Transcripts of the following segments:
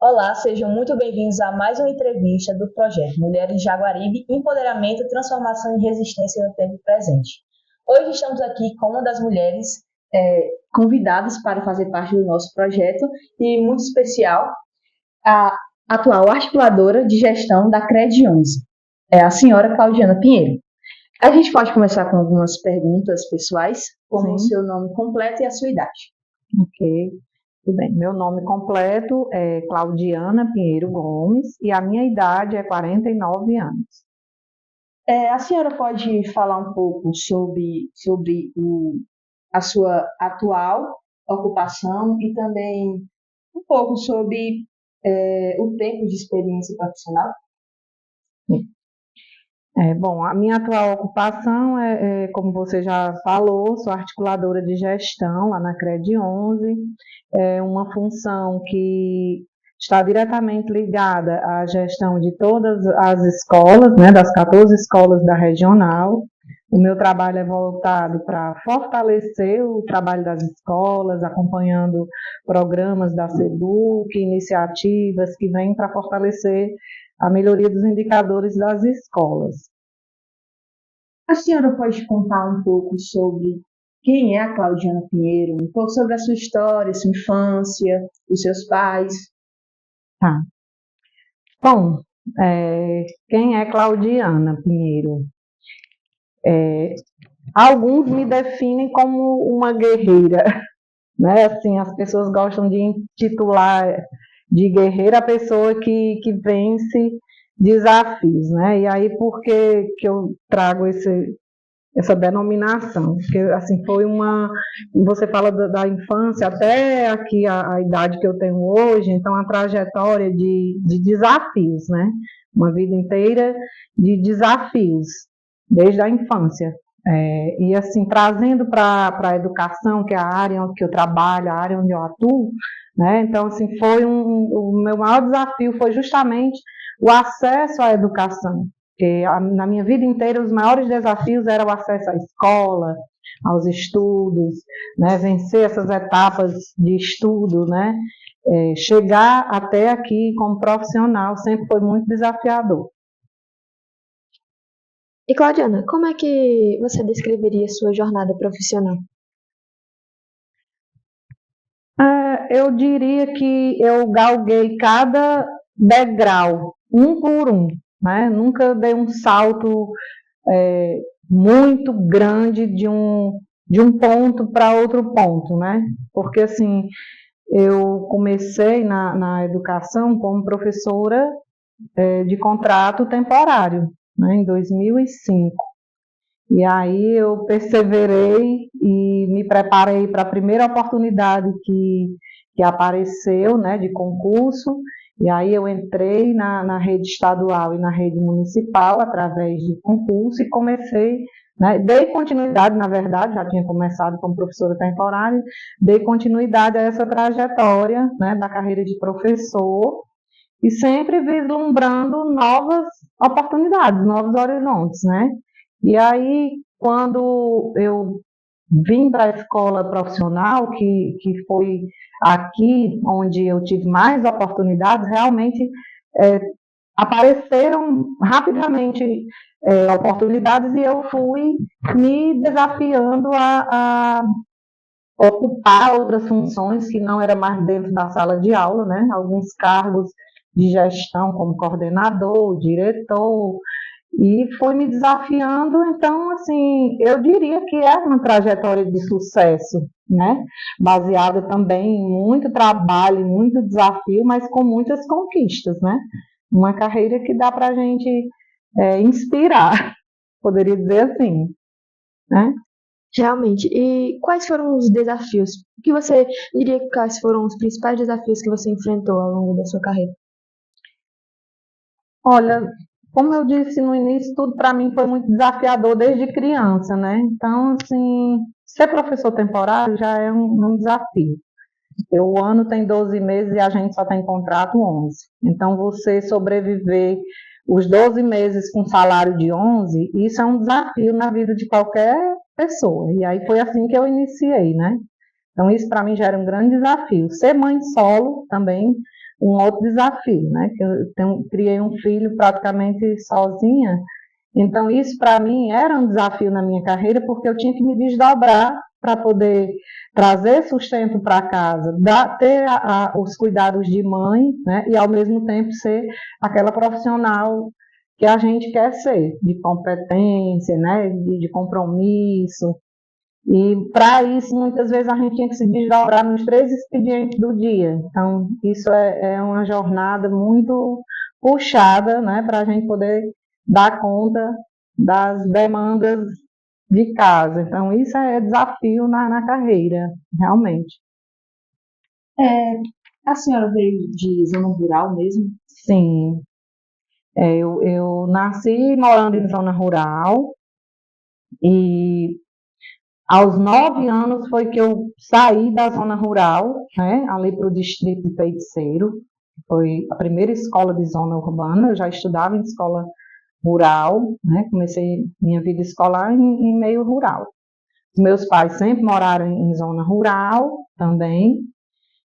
Olá, sejam muito bem-vindos a mais uma entrevista do projeto Mulheres de Jaguaribe, Empoderamento, Transformação e Resistência no Tempo Presente. Hoje estamos aqui com uma das mulheres convidadas para fazer parte do nosso projeto e muito especial, a atual articuladora de gestão da CRED 11, a senhora Claudiana Pinheiro. A gente pode começar com algumas perguntas pessoais, como o seu nome completo e a sua idade. Ok, tudo bem. Meu nome completo é Claudiana Pinheiro Gomes e a minha idade é 49 anos. A senhora pode falar um pouco sobre a sua atual ocupação e também um pouco sobre o tempo de experiência profissional? Bom, a minha atual ocupação como você já falou, sou articuladora de gestão lá na CRED 11, é uma função que está diretamente ligada à gestão de todas as escolas, né, das 14 escolas da regional. O meu trabalho é voltado para fortalecer o trabalho das escolas, acompanhando programas da SEDUC, iniciativas que vêm para fortalecer a melhoria dos indicadores das escolas. A senhora pode contar um pouco sobre quem é a Claudiana Pinheiro, um pouco sobre a sua história, sua infância, os seus pais? Tá. Bom, quem é Claudiana Pinheiro? Alguns me definem como uma guerreira, né? Assim, as pessoas gostam de intitular de guerreira a pessoa que vence desafios, né? E aí, por que eu trago essa denominação? Porque, assim, foi você fala da infância até aqui a idade que eu tenho hoje, então a trajetória de desafios, né? Uma vida inteira de desafios, desde a infância. E assim, trazendo para a educação, que é a área onde eu trabalho, a área onde eu atuo, né? Então, assim, o meu maior desafio foi justamente o acesso à educação. Porque na minha vida inteira, os maiores desafios eram o acesso à escola, aos estudos, né? Vencer essas etapas de estudo, né? Chegar até aqui como profissional sempre foi muito desafiador. E Claudiana, como é que você descreveria sua jornada profissional? Eu diria que eu galguei cada degrau, um por um, né? Nunca dei um salto muito grande de um ponto para outro ponto, né? Porque, assim, eu comecei na educação como professora de contrato temporário, né, em 2005. E aí eu perseverei e me preparei para a primeira oportunidade que apareceu, né, de concurso. E aí eu entrei na rede estadual e na rede municipal através de concurso e comecei, né, dei continuidade, na verdade, já tinha começado como professora temporária, dei continuidade a essa trajetória, né, da carreira de professor e sempre vislumbrando novas oportunidades, novos horizontes, né? E aí, quando eu vim para a escola profissional, que foi aqui onde eu tive mais oportunidades, realmente apareceram rapidamente oportunidades e eu fui me desafiando a ocupar outras funções que não era mais dentro da sala de aula, né? Alguns cargos de gestão como coordenador, diretor, e foi me desafiando. Então, assim, eu diria que é uma trajetória de sucesso, né? Baseada também em muito trabalho, muito desafio, mas com muitas conquistas, né? Uma carreira que dá para a gente inspirar, poderia dizer assim, né? Realmente. E quais foram os desafios? O que você diria que quais foram os principais desafios que você enfrentou ao longo da sua carreira? Olha, como eu disse no início, tudo para mim foi muito desafiador desde criança, né? Então, assim, ser professor temporário já é um desafio. O ano tem 12 meses e a gente só tem contrato 11. Então, você sobreviver os 12 meses com salário de 11, isso é um desafio na vida de qualquer pessoa. E aí foi assim que eu iniciei, né? Então, isso para mim já era um grande desafio. Ser mãe solo também, um outro desafio, né? Que criei um filho praticamente sozinha, então isso para mim era um desafio na minha carreira, porque eu tinha que me desdobrar para poder trazer sustento para casa, ter os cuidados de mãe, né? E ao mesmo tempo ser aquela profissional que a gente quer ser, de competência, né? De compromisso. E para isso, muitas vezes, a gente tinha que se desdobrar nos 3 expedientes do dia. Então, isso é uma jornada muito puxada, né, para a gente poder dar conta das demandas de casa. Então, isso é desafio na carreira, realmente. A senhora veio de zona rural mesmo? Sim, eu nasci morando em zona rural e aos 9 anos foi que eu saí da zona rural, né, ali para o distrito de Feiticeiro. Foi a primeira escola de zona urbana. Eu já estudava em escola rural, né, comecei minha vida escolar em meio rural. Os meus pais sempre moraram em zona rural também.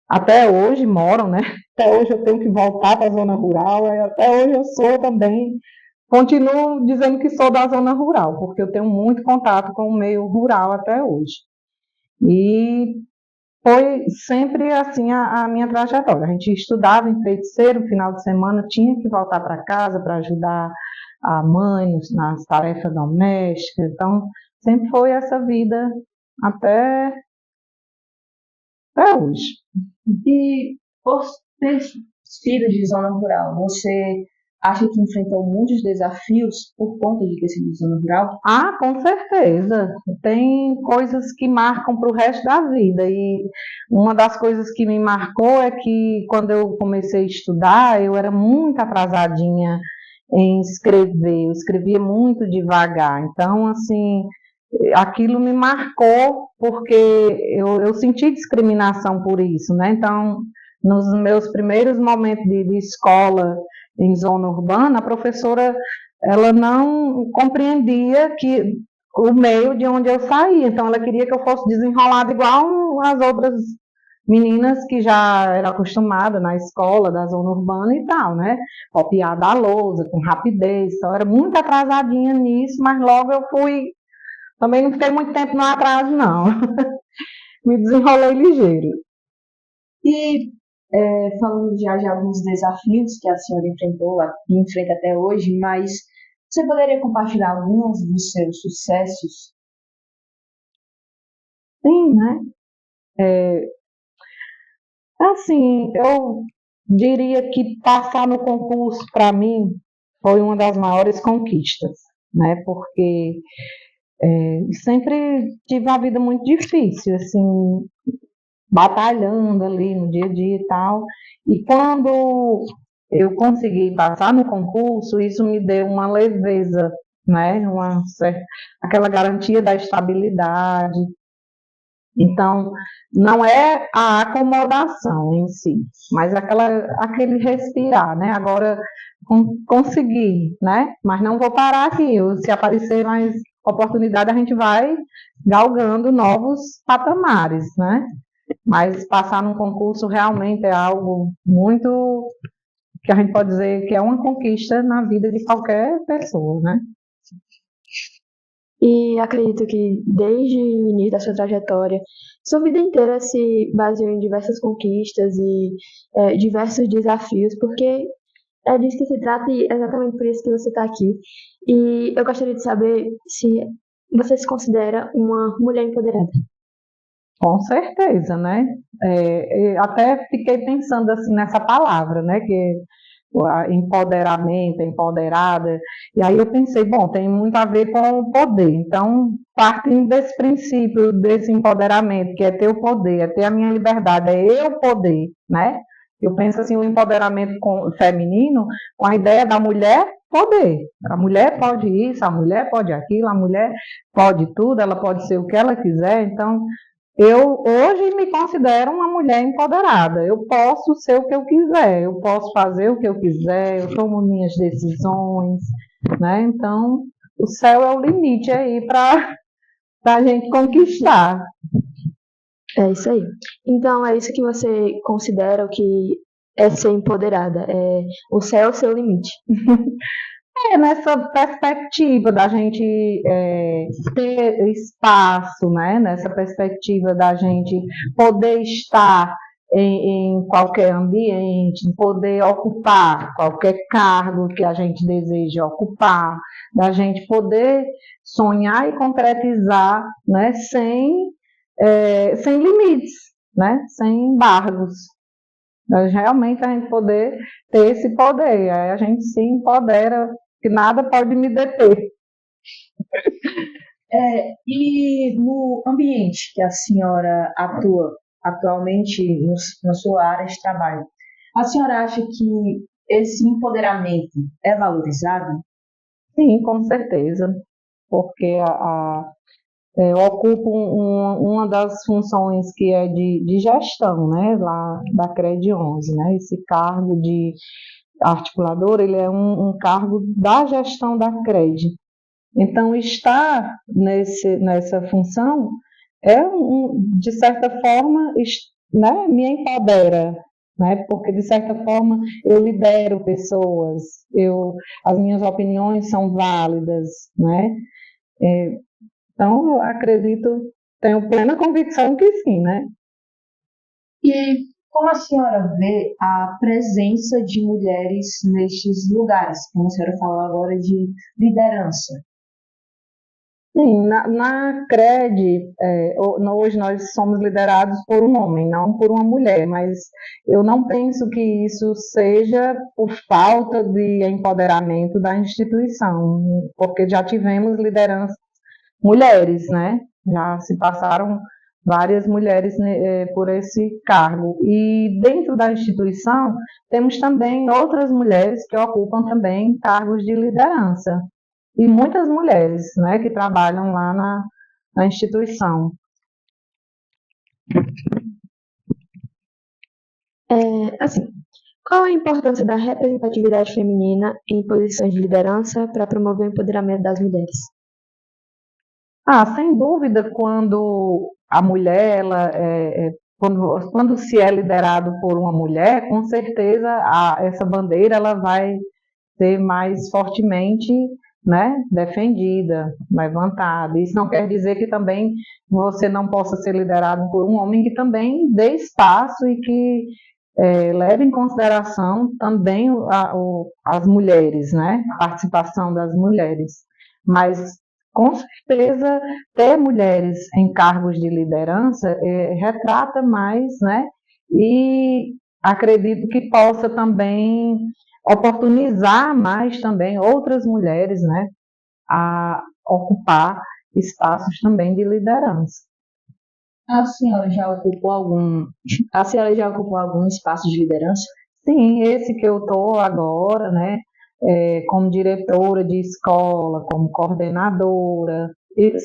Até hoje moram, né? Até hoje eu tenho que voltar para a zona rural. Até hoje eu sou também. Continuo dizendo que sou da zona rural, porque eu tenho muito contato com o meio rural até hoje. E foi sempre assim a minha trajetória. A gente estudava em Feiticeiro, final de semana tinha que voltar para casa para ajudar a mãe nas tarefas domésticas. Então, sempre foi essa vida até hoje. E por ter sido de zona rural, você acha que enfrentou muitos desafios por conta de ter sido de zona rural? Ah, com certeza. Tem coisas que marcam para o resto da vida. E uma das coisas que me marcou é que quando eu comecei a estudar, eu era muito atrasadinha em escrever. Eu escrevia muito devagar. Então, assim, aquilo me marcou porque eu senti discriminação por isso, né? Então, nos meus primeiros momentos de escola em zona urbana, a professora ela não compreendia que o meio de onde eu saía, então ela queria que eu fosse desenrolada igual as outras meninas que já eram acostumadas na escola da zona urbana e tal, né? Copiar da lousa, com rapidez, então eu era muito atrasadinha nisso, mas logo eu fui, também não fiquei muito tempo no atraso não, me desenrolei ligeiro. E falando já de alguns desafios que a senhora enfrentou e enfrenta até hoje, mas você poderia compartilhar alguns dos seus sucessos? Sim, né? Assim, eu diria que passar no concurso, para mim, foi uma das maiores conquistas, né? Porque sempre tive uma vida muito difícil, assim, batalhando ali no dia a dia e tal. E quando eu consegui passar no concurso, isso me deu uma leveza, né? Aquela garantia da estabilidade. Então, não é a acomodação em si, mas aquele respirar, né? Agora, conseguir, né? Mas não vou parar aqui. Se aparecer mais oportunidade, a gente vai galgando novos patamares, né? Mas passar num concurso realmente é algo muito que a gente pode dizer que é uma conquista na vida de qualquer pessoa, né? E acredito que desde o início da sua trajetória, sua vida inteira se baseou em diversas conquistas e diversos desafios, porque é disso que se trata e é exatamente por isso que você está aqui. E eu gostaria de saber se você se considera uma mulher empoderada. Com certeza, né? Até fiquei pensando assim nessa palavra, né? Que empoderamento, empoderada. E aí eu pensei, bom, tem muito a ver com o poder. Então, partindo desse princípio, desse empoderamento, que é ter o poder, é ter a minha liberdade, é eu poder, né? Eu penso assim, o empoderamento feminino com a ideia da mulher poder. A mulher pode isso, a mulher pode aquilo, a mulher pode tudo, ela pode ser o que ela quiser. Então, eu hoje me considero uma mulher empoderada. Eu posso ser o que eu quiser, eu posso fazer o que eu quiser, eu tomo minhas decisões, né? Então, o céu é o limite aí para a gente conquistar. É isso aí. Então, é isso que você considera o que é ser empoderada? O céu é o seu limite. Nessa perspectiva da gente ter espaço, né? Nessa perspectiva da gente poder estar em qualquer ambiente, poder ocupar qualquer cargo que a gente deseja ocupar, da gente poder sonhar e concretizar, né? Sem limites, né? Sem embargos. Mas realmente a gente poder ter esse poder, aí a gente se empodera, que nada pode me deter. E no ambiente que a senhora atua atualmente na sua área de trabalho, a senhora acha que esse empoderamento é valorizado? Sim, com certeza, porque eu ocupo uma das funções que é de gestão, né, lá da CRED 11, né, esse cargo de articulador, ele é um cargo da gestão da CRED. Então, estar nessa função de certa forma, né, me empodera, né, porque, de certa forma, eu lidero pessoas, as minhas opiniões são válidas, né, então, eu acredito, tenho plena convicção que sim, né. E como a senhora vê a presença de mulheres nestes lugares, como a senhora falou agora de liderança? Sim, na CRED, hoje nós somos liderados por um homem, não por uma mulher, mas eu não penso que isso seja por falta de empoderamento da instituição, porque já tivemos lideranças mulheres, né? Já se passaram várias mulheres, né, por esse cargo. E dentro da instituição, temos também outras mulheres que ocupam também cargos de liderança e muitas mulheres, né, que trabalham lá na instituição. Assim, qual a importância da representatividade feminina em posições de liderança para promover o empoderamento das mulheres? Sem dúvida, quando a mulher, quando se é liderado por uma mulher, com certeza essa bandeira ela vai ser mais fortemente, né, defendida, levantada. Isso não quer dizer que também você não possa ser liderado por um homem que também dê espaço e que leve em consideração também as mulheres, né, a participação das mulheres. Mas, com certeza, ter mulheres em cargos de liderança retrata mais, né, e acredito que possa também oportunizar mais também outras mulheres, né, a ocupar espaços também de liderança. A senhora já ocupou algum espaço de liderança? Sim, esse que eu estou agora, né, como diretora de escola, como coordenadora,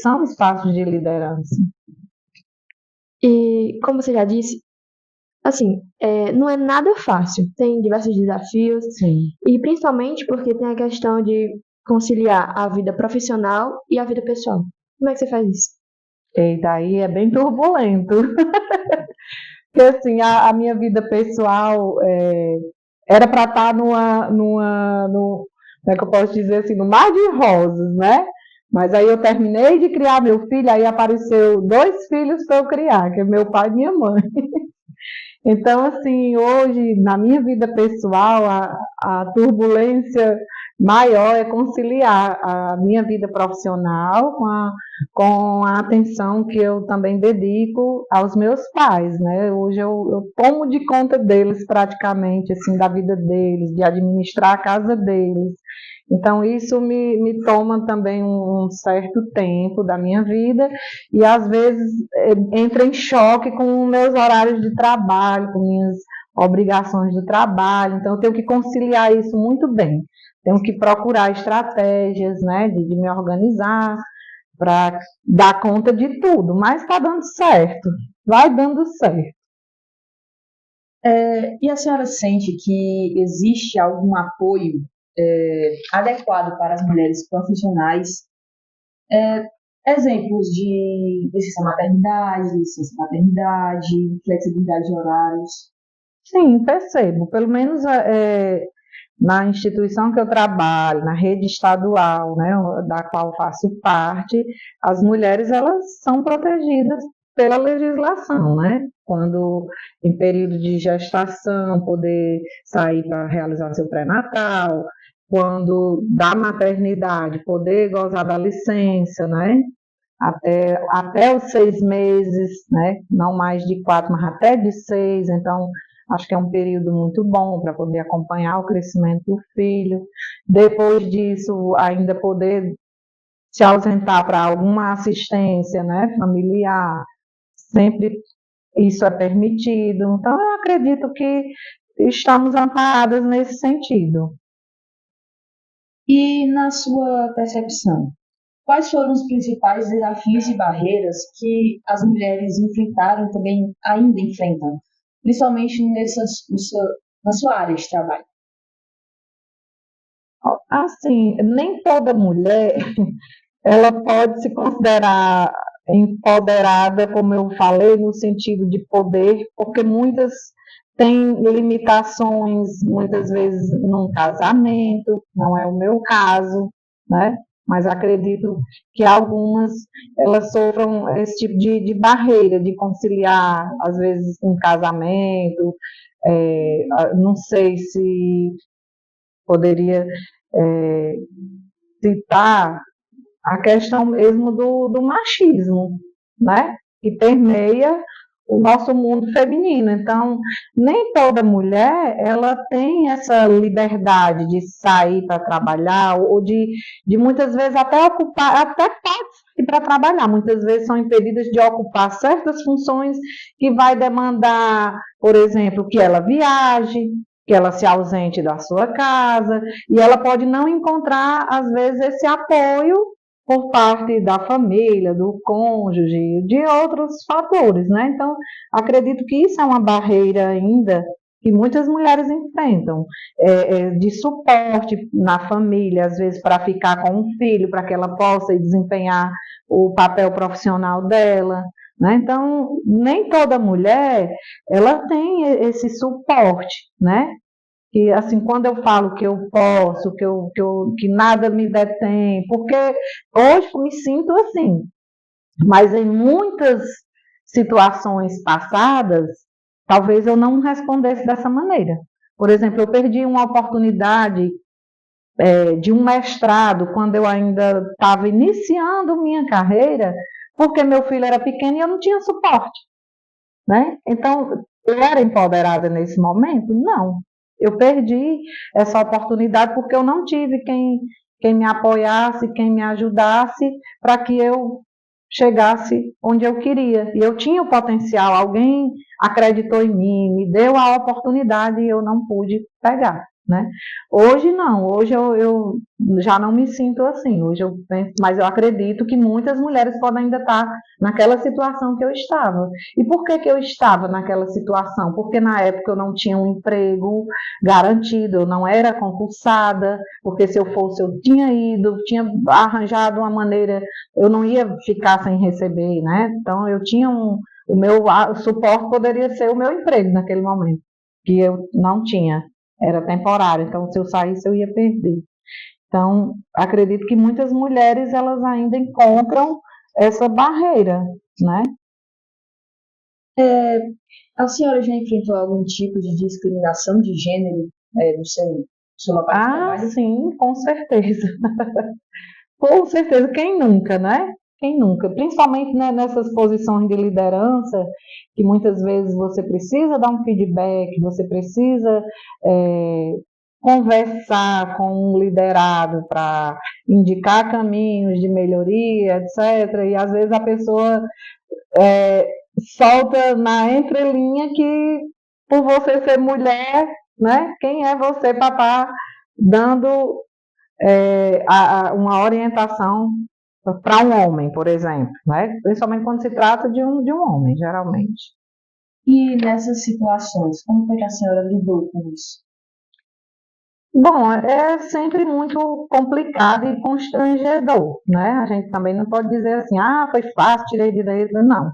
são espaços de liderança. E, como você já disse, assim, não é nada fácil. Tem diversos desafios. Sim. E principalmente porque tem a questão de conciliar a vida profissional e a vida pessoal. Como é que você faz isso? E daí é bem turbulento. Porque assim, a minha vida pessoal era para estar como é que eu posso dizer assim, no mar de rosas, né? Mas aí eu terminei de criar meu filho, aí apareceu 2 filhos para eu criar, que é meu pai e minha mãe. Então, assim, hoje, na minha vida pessoal, a turbulência maior é conciliar a minha vida profissional com a atenção que eu também dedico aos meus pais, né? Hoje eu tomo de conta deles praticamente, assim, da vida deles, de administrar a casa deles. Então, isso me toma também um certo tempo da minha vida e, às vezes, entra em choque com meus horários de trabalho, com minhas obrigações do trabalho. Então, eu tenho que conciliar isso muito bem. Tenho que procurar estratégias, né, de me organizar para dar conta de tudo, mas está dando certo, vai dando certo. E a senhora sente que existe algum apoio adequado para as mulheres profissionais? Exemplos de licença maternidade, licença paternidade, flexibilidade de horários. Sim, percebo. Pelo menos na instituição que eu trabalho, na rede estadual, né, da qual faço parte, as mulheres elas são protegidas pela legislação, né? Quando em período de gestação, poder sair para realizar seu pré-natal, quando da maternidade, poder gozar da licença, né? Até os 6 meses, né? Não mais de 4, mas até de 6. Então, acho que é um período muito bom para poder acompanhar o crescimento do filho. Depois disso, ainda poder se ausentar para alguma assistência, né, familiar, sempre isso é permitido. Então, eu acredito que estamos amparadas nesse sentido. E na sua percepção, quais foram os principais desafios e barreiras que as mulheres enfrentaram e também ainda enfrentam, principalmente na sua área de trabalho? Assim, nem toda mulher ela pode se considerar empoderada, como eu falei, no sentido de poder, porque muitas têm limitações, muitas vezes num casamento, não é o meu caso, né? Mas acredito que algumas elas sofram esse tipo de barreira, de conciliar, às vezes, um casamento, não sei se poderia citar a questão mesmo do machismo, né? Que permeia o nosso mundo feminino. Então, nem toda mulher ela tem essa liberdade de sair para trabalhar ou de muitas vezes até ocupar, até pode para trabalhar. Muitas vezes são impedidas de ocupar certas funções que vai demandar, por exemplo, que ela viaje, que ela se ausente da sua casa, e ela pode não encontrar, às vezes, esse apoio por parte da família, do cônjuge, de outros fatores, né? Então, acredito que isso é uma barreira ainda que muitas mulheres enfrentam, de suporte na família, às vezes para ficar com um filho, para que ela possa desempenhar o papel profissional dela, né? Então, nem toda mulher ela tem esse suporte, né? Que assim, quando eu falo que eu posso, que nada me detém, porque hoje eu me sinto assim, mas em muitas situações passadas, talvez eu não respondesse dessa maneira. Por exemplo, eu perdi uma oportunidade de um mestrado quando eu ainda estava iniciando minha carreira, porque meu filho era pequeno e eu não tinha suporte, né? Então, eu era empoderada nesse momento? Não. Eu perdi essa oportunidade porque eu não tive quem me apoiasse, quem me ajudasse para que eu chegasse onde eu queria. E eu tinha o potencial, alguém acreditou em mim, me deu a oportunidade e eu não pude pegar, né? Hoje não, hoje eu já não me sinto assim, hoje eu penso, mas eu acredito que muitas mulheres podem ainda estar naquela situação que eu estava. E por que eu estava naquela situação? Porque na época eu não tinha um emprego garantido, eu não era concursada, porque se eu fosse eu tinha ido, tinha arranjado uma maneira, eu não ia ficar sem receber, né? Então eu tinha o meu suporte poderia ser o meu emprego naquele momento, que eu não tinha, era temporário, então se eu saísse eu ia perder. Então, acredito que muitas mulheres elas ainda encontram essa barreira, né? A senhora já enfrentou algum tipo de discriminação de gênero no seu local de trabalho? Sim, com certeza. Com certeza, quem nunca, né? Quem nunca? Principalmente, né, nessas posições de liderança, que muitas vezes você precisa dar um feedback, você precisa conversar com um liderado para indicar caminhos de melhoria, etc. E às vezes a pessoa solta na entrelinha que por você ser mulher, né? Quem é você para estar dando uma orientação para um homem, por exemplo, né? Principalmente quando se trata de um homem, geralmente. E nessas situações, como foi que a senhora lidou com isso? Bom, é sempre muito complicado e constrangedor, né? A gente também não pode dizer assim, ah, foi fácil, tirei de letra, não.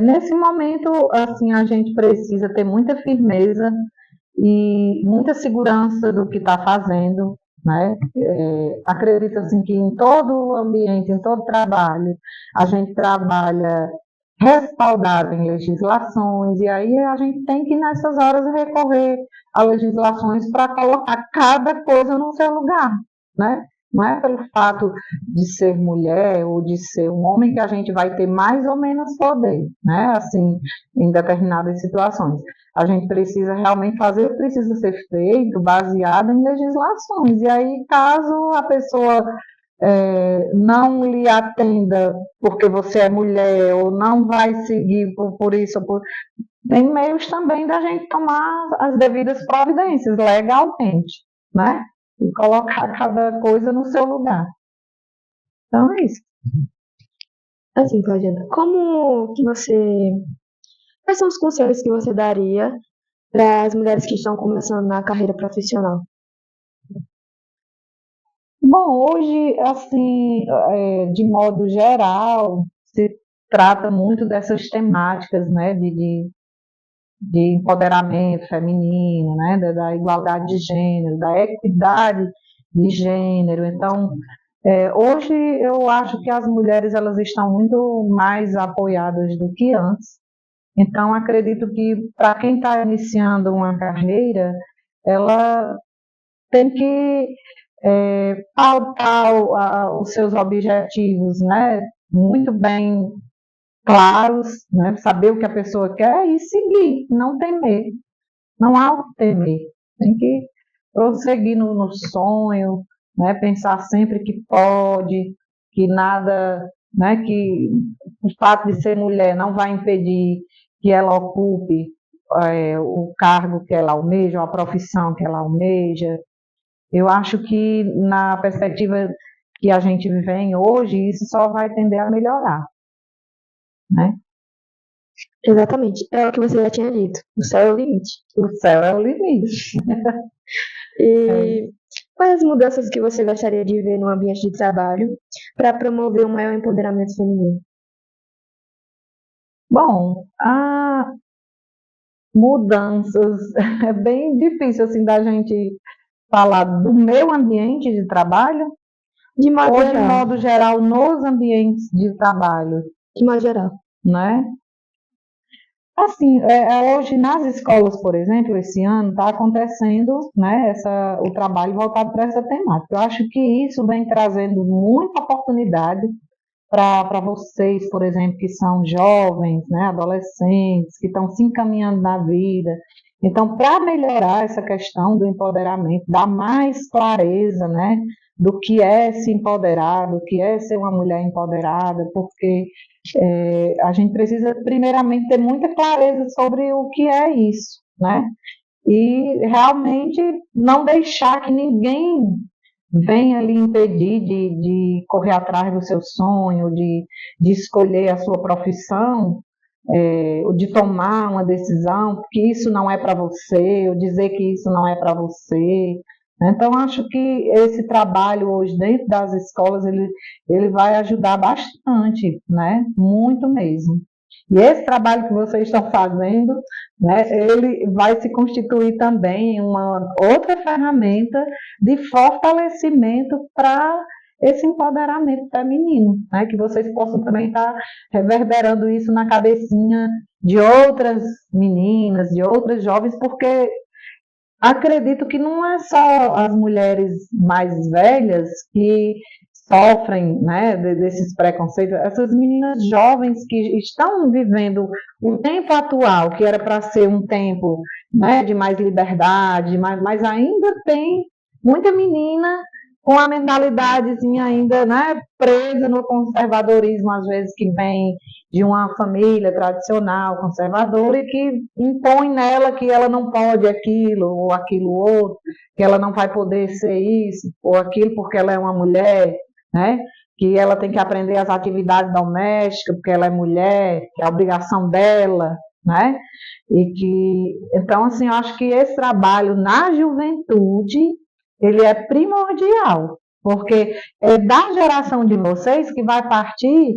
Nesse momento, assim, a gente precisa ter muita firmeza e muita segurança do que está fazendo, né? Acredito assim que em todo ambiente, em todo trabalho, a gente trabalha respaldado em legislações, e aí a gente tem que, nessas horas, recorrer a legislações para colocar cada coisa no seu lugar, né? Não é pelo fato de ser mulher ou de ser um homem que a gente vai ter mais ou menos poder, né? Assim, em determinadas situações. A gente precisa realmente fazer o que precisa ser feito baseado em legislações. E aí, caso a pessoa não lhe atenda porque você é mulher, ou não vai seguir por isso, tem meios também da gente tomar as devidas providências legalmente, né? E colocar cada coisa no seu lugar. Então é isso. Assim, Claudiana, como que você. Quais são os conselhos que você daria para as mulheres que estão começando na carreira profissional? Bom, hoje, assim, de modo geral, se trata muito dessas temáticas, né, de empoderamento feminino, né, da igualdade de gênero, da equidade de gênero. Então, hoje eu acho que as mulheres elas estão muito mais apoiadas do que antes. Então, acredito que para quem está iniciando uma carreira, ela tem que pautar os seus objetivos, né, muito bem claros, né, saber o que a pessoa quer e seguir, não temer. Não há o que temer. Tem que prosseguir no sonho, né? Pensar sempre que pode, que nada, né? Que o fato de ser mulher não vai impedir que ela ocupe o cargo que ela almeja, ou a profissão que ela almeja. Eu acho que na perspectiva que a gente vem hoje, isso só vai tender a melhorar, né? Exatamente, é o que você já tinha dito. O céu é o limite. O céu é o limite. E quais as mudanças que você gostaria de ver no ambiente de trabalho para promover um maior empoderamento feminino? Bom, mudanças é bem difícil assim da gente falar do meu ambiente de trabalho De modo ou de geral. modo geral nos ambientes de trabalho, De modo geral. né? Assim, hoje nas escolas, por exemplo, esse ano está acontecendo, né, o trabalho voltado para essa temática. Eu acho que isso vem trazendo muita oportunidade para vocês, por exemplo, que são jovens, né, adolescentes, que estão se encaminhando na vida. Então, para melhorar essa questão do empoderamento, dar mais clareza, né, do que é se empoderar, do que é ser uma mulher empoderada, porque a gente precisa, primeiramente, ter muita clareza sobre o que é isso, né? E realmente não deixar que ninguém venha lhe impedir de correr atrás do seu sonho, de escolher a sua profissão, ou de tomar uma decisão, porque isso não é para você, ou dizer que isso não é para você. Então, acho que esse trabalho hoje dentro das escolas, ele vai ajudar bastante, né? Muito mesmo. E esse trabalho que vocês estão fazendo, né, ele vai se constituir também em uma outra ferramenta de fortalecimento para esse empoderamento feminino, né, que vocês possam também estar reverberando isso na cabecinha de outras meninas, de outras jovens, porque acredito que não é só as mulheres mais velhas que sofrem, né, desses preconceitos, essas meninas jovens que estão vivendo o tempo atual, que era para ser um tempo, né, de mais liberdade, mas ainda tem muita menina com a mentalidadezinha ainda, né, presa no conservadorismo, às vezes que vem de uma família tradicional, conservadora, e que impõe nela que ela não pode aquilo ou aquilo outro, que ela não vai poder ser isso ou aquilo porque ela é uma mulher, né? Que ela tem que aprender as atividades domésticas porque ela é mulher, que é a obrigação dela, né? E que, então, assim, eu acho que esse trabalho na juventude ele é primordial, porque é da geração de vocês que vai partir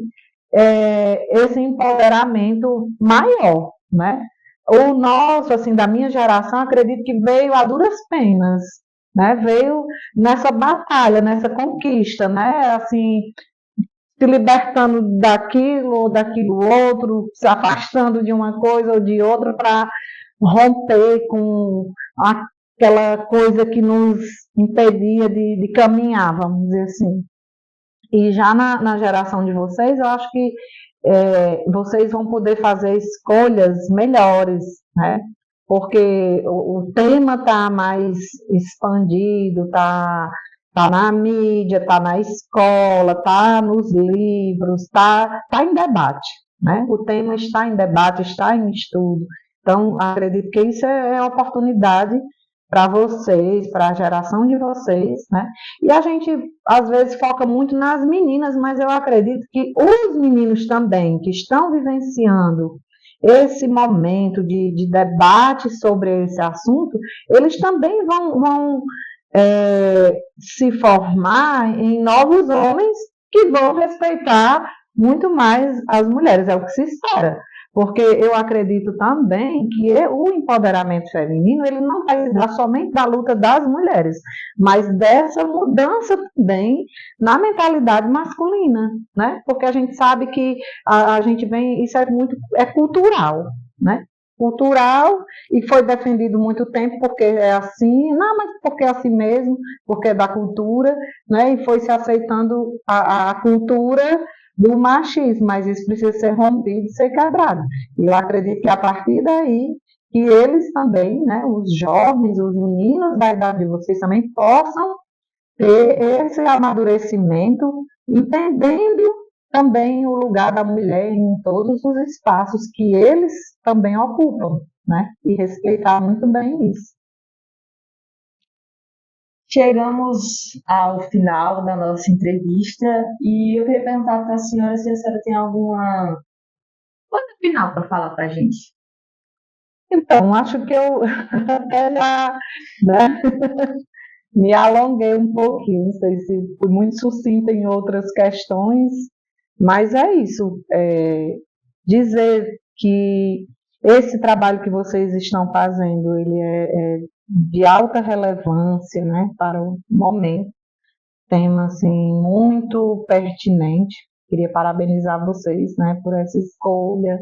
esse empoderamento maior, né? O nosso, assim, da minha geração, acredito que veio a duras penas, né? Veio nessa batalha, nessa conquista, né? Assim, se libertando daquilo ou daquilo outro, se afastando de uma coisa ou de outra para romper com aquela coisa que nos impedia de caminhar, vamos dizer assim. E já na geração de vocês, eu acho que vocês vão poder fazer escolhas melhores, né? Porque o tema está mais expandido, tá na mídia, está na escola, está nos livros, tá em debate, né? O tema está em debate, está em estudo. Então, acredito que isso é oportunidade para vocês, para a geração de vocês, né? E a gente, às vezes, foca muito nas meninas, mas eu acredito que os meninos também, que estão vivenciando esse momento de debate sobre esse assunto, eles também vão se formar em novos homens que vão respeitar muito mais as mulheres, é o que se espera. Porque eu acredito também que o empoderamento feminino ele não vai se dar somente da luta das mulheres, mas dessa mudança também na mentalidade masculina, né? Porque a gente sabe que a gente vem, isso é cultural, né? Cultural e foi defendido muito tempo porque é assim, não, mas porque é assim mesmo, porque é da cultura, né? E foi se aceitando a cultura do machismo, mas isso precisa ser rompido e ser quebrado. E eu acredito que a partir daí, que eles também, né, os jovens, os meninos da idade de vocês também possam ter esse amadurecimento, entendendo também o lugar da mulher em todos os espaços que eles também ocupam, né? E respeitar muito bem isso. Chegamos ao final da nossa entrevista e eu queria perguntar para a senhora se a senhora tem alguma coisa final para falar para a gente. Então, acho que eu até já, né, me alonguei um pouquinho, não sei se fui muito sucinta em outras questões, mas é isso. Dizer que esse trabalho que vocês estão fazendo, ele é de alta relevância, né, para o momento, tema assim muito pertinente. Queria parabenizar vocês, né, por essa escolha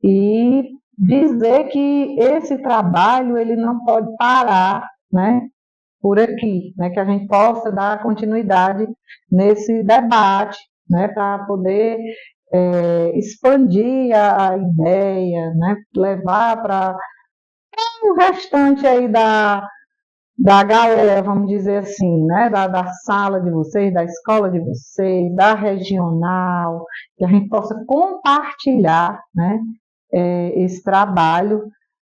e dizer que esse trabalho ele não pode parar, né, por aqui, né, que a gente possa dar continuidade nesse debate, né, para poder expandir a ideia, né, levar para o restante aí da galera, vamos dizer assim, né, da sala de vocês, da escola de vocês, da regional, que a gente possa compartilhar, né, esse trabalho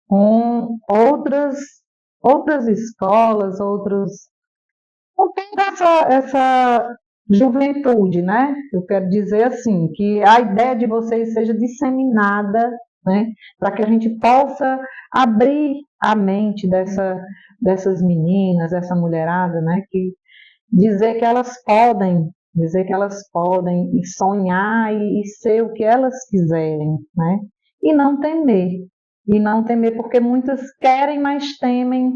com outras escolas, com toda essa juventude, né? Eu quero dizer assim, que a ideia de vocês seja disseminada, né? Para que a gente possa abrir a mente dessas meninas, dessa mulherada, né? Que dizer que elas podem sonhar e ser o que elas quiserem, né? E não temer. E não temer, porque muitas querem, mas temem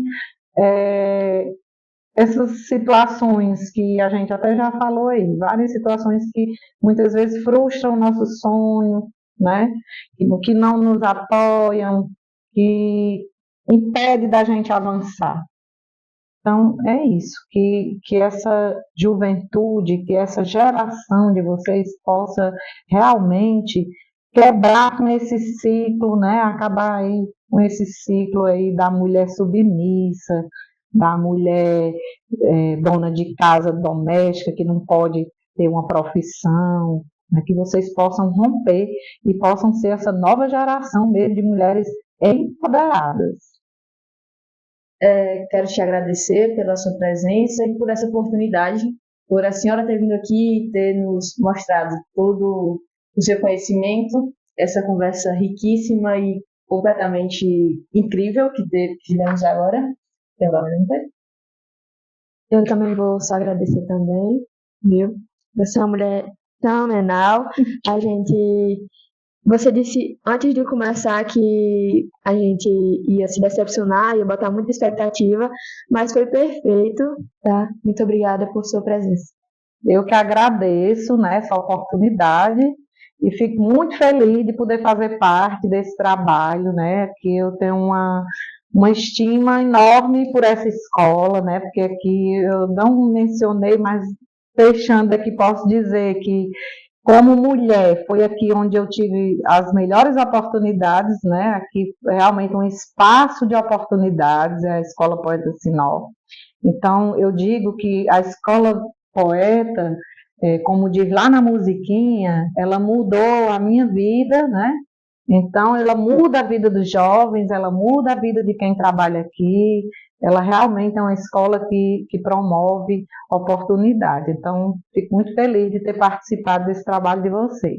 essas situações que a gente até já falou aí, várias situações que muitas vezes frustram o nosso sonho, né? Que não nos apoiam, que impede da gente avançar. Então, é isso, que essa juventude, que essa geração de vocês possa realmente quebrar com esse ciclo, né? Acabar aí com esse ciclo aí da mulher submissa, da mulher dona de casa doméstica, que não pode ter uma profissão, né? Que vocês possam romper e possam ser essa nova geração mesmo de mulheres empoderadas. Quero te agradecer pela sua presença e por essa oportunidade, por a senhora ter vindo aqui e ter nos mostrado todo o seu conhecimento, essa conversa riquíssima e completamente incrível que tivemos agora. Pela Eu também vou só agradecer também, viu? Você é uma mulher fenomenal. A gente. Você disse antes de começar que a gente ia se decepcionar, ia botar muita expectativa, mas foi perfeito, tá? Muito obrigada por sua presença. Eu que agradeço, né, essa oportunidade e fico muito feliz de poder fazer parte desse trabalho, né, que eu tenho uma estima enorme por essa escola, né, porque aqui eu não mencionei, mas fechando aqui posso dizer que como mulher, foi aqui onde eu tive as melhores oportunidades, né? Aqui é realmente um espaço de oportunidades, é a Escola Poeta Sinó. Então, eu digo que a Escola Poeta, como diz lá na musiquinha, ela mudou a minha vida, né? Então, ela muda a vida dos jovens, ela muda a vida de quem trabalha aqui, ela realmente é uma escola que promove oportunidade. Então, fico muito feliz de ter participado desse trabalho de vocês.